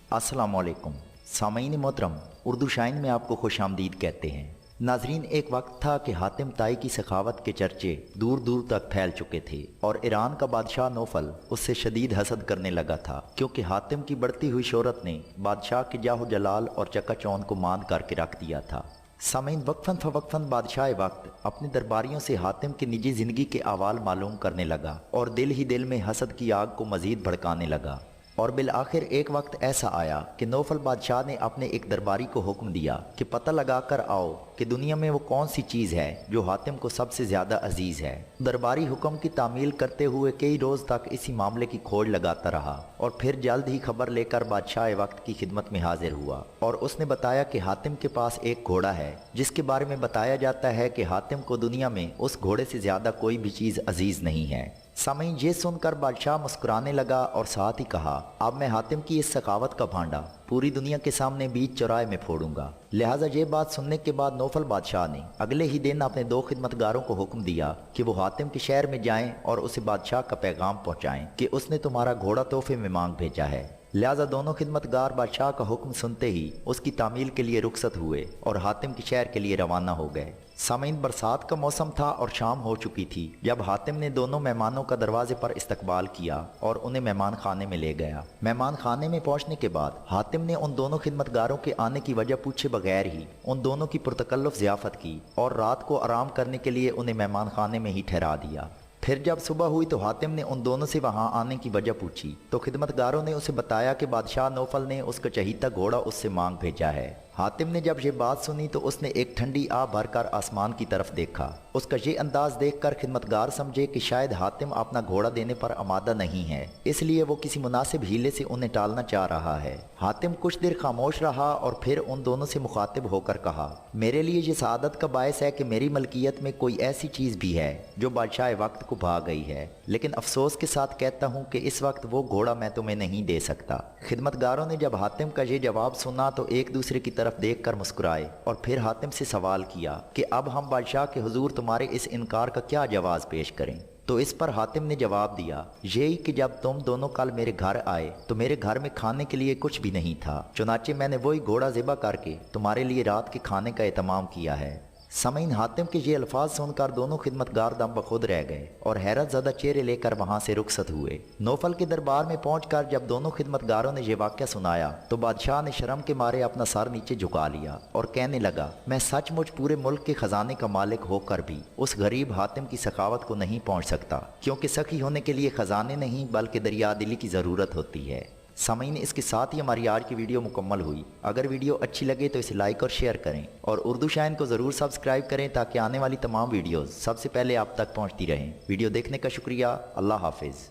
अस्सलामुअलैकुम सामईन मोहतरम, उर्दू शाइन में आपको खुश आमदीद कहते हैं। नाजरीन, एक वक्त था कि हातिम ताई की सखावत के चर्चे दूर दूर तक फैल चुके थे और ईरान का बादशाह नौफल उससे शदीद हसद करने लगा था, क्योंकि हातिम की बढ़ती हुई शोहरत ने बादशाह के जाहो जलाल और चकाचौंध को मांद करके रख दिया था। सामईन, वक्फन फवक्फन बादशाह वक्त अपने दरबारियों से हातिम की निजी जिंदगी के अहवाल मालूम करने लगा और दिल ही दिल में हसद की आग को मजीद भड़काने लगा। और बिल आखिर एक वक्त ऐसा आया कि नौफल बादशाह ने अपने एक दरबारी को हुक्म दिया कि पता लगा कर आओ कि दुनिया में वो कौन सी चीज़ है जो हातिम को सबसे ज़्यादा अजीज़ है। दरबारी हुक्म की तामील करते हुए कई रोज़ तक इसी मामले की खोज लगाता रहा और फिर जल्द ही खबर लेकर बादशाह वक्त की खिदमत में हाजिर हुआ और उसने बताया कि हातिम के पास एक घोड़ा है जिसके बारे में बताया जाता है कि हातिम को दुनिया में उस घोड़े से ज़्यादा कोई भी चीज़ अजीज़ नहीं है। सामईन, ये सुनकर बादशाह मुस्कुराने लगा और साथ ही कहा, अब मैं हातिम की इस सखावत का भांडा पूरी दुनिया के सामने बीच चौराहे में फोड़ूंगा। लिहाजा ये बात सुनने के बाद नौफल बादशाह ने अगले ही दिन अपने दो खिदमतगारों को हुक्म दिया कि वो हातिम के शहर में जाएं और उसे बादशाह का पैगाम पहुंचाएं कि उसने तुम्हारा घोड़ा तोहफे में मांग भेजा है। लिहाजा दोनों खिदमतगार बादशाह का हुक्म सुनते ही उसकी तामील के लिए रुखसत हुए और हातिम के शहर के लिए रवाना हो गए। सामईन, बरसात का मौसम था और शाम हो चुकी थी जब हातिम ने दोनों मेहमानों का दरवाजे पर इस्तकबाल किया और उन्हें मेहमान खाने में ले गया। मेहमान खाने में पहुंचने के बाद हातिम ने उन दोनों खिदमतगारों के आने की वजह पूछे बगैर ही उन दोनों की पुरतकल्लुफ़ ज़ियाफ़त की और रात को आराम करने के लिए उन्हें मेहमान खाने में ही ठहरा दिया। फिर जब सुबह हुई तो हातिम ने उन दोनों से वहां आने की वजह पूछी तो खिदमतगारों ने उसे बताया कि बादशाह नौफल ने उसका चहीता घोड़ा उससे मांग भेजा है। हातिम ने जब ये बात सुनी तो उसने एक ठंडी आ भरकर आसमान की तरफ देखा। उसका ये अंदाज देखकर खिदमतगार समझे कि शायद हातिम अपना घोड़ा देने पर आमादा नहीं है, इसलिए वो किसी मुनासिब हीले से उन्हें टालना चाह रहा है। हातिम कुछ देर खामोश रहा और फिर उन दोनों से मुखातिब होकर कहा, मेरे लिए ये सआदत का बायस है कि मेरी मलकियत में कोई ऐसी चीज़ भी है जो बादशाह वक्त को भा गई है, लेकिन अफसोस के साथ कहता हूँ कि इस वक्त वो घोड़ा मैं तुम्हें नहीं दे सकता। खिदमतगारों ने जब हातिम का ये जवाब सुना तो एक दूसरे की तरफ देखकर मुस्कुराए और फिर हातिम से सवाल किया कि अब हम बादशाह के हुजूर तुम्हारे इस इनकार का क्या जवाब पेश करें। तो इस पर हातिम ने जवाब दिया, यही कि जब तुम दोनों कल मेरे घर आए तो मेरे घर में खाने के लिए कुछ भी नहीं था, चुनाचे मैंने वही घोड़ा ज़िबा करके तुम्हारे लिए रात के खाने का एहतमाम किया है। सामईन, हातिम के ये अल्फाज सुनकर दोनों खिदमतगार दम बखुद रह गए और हैरत ज़दा चेहरे लेकर वहां से रुखसत हुए। नौफल के दरबार में पहुंचकर जब दोनों खिदमतगारों ने यह वाक़या सुनाया तो बादशाह ने शर्म के मारे अपना सर नीचे झुका लिया और कहने लगा, मैं सचमुच पूरे मुल्क के खजाने का मालिक होकर भी उस गरीब हातिम की सखावत को नहीं पहुँच सकता, क्योंकि सखी होने के लिए खजाने नहीं बल्कि दरिया दिली की ज़रूरत होती है। सामईन, इसके साथ ही हमारी आज की वीडियो मुकम्मल हुई। अगर वीडियो अच्छी लगे तो इसे लाइक और शेयर करें और उर्दू शाइन को ज़रूर सब्सक्राइब करें ताकि आने वाली तमाम वीडियोस सबसे पहले आप तक पहुंचती रहें। वीडियो देखने का शुक्रिया। अल्लाह हाफिज़।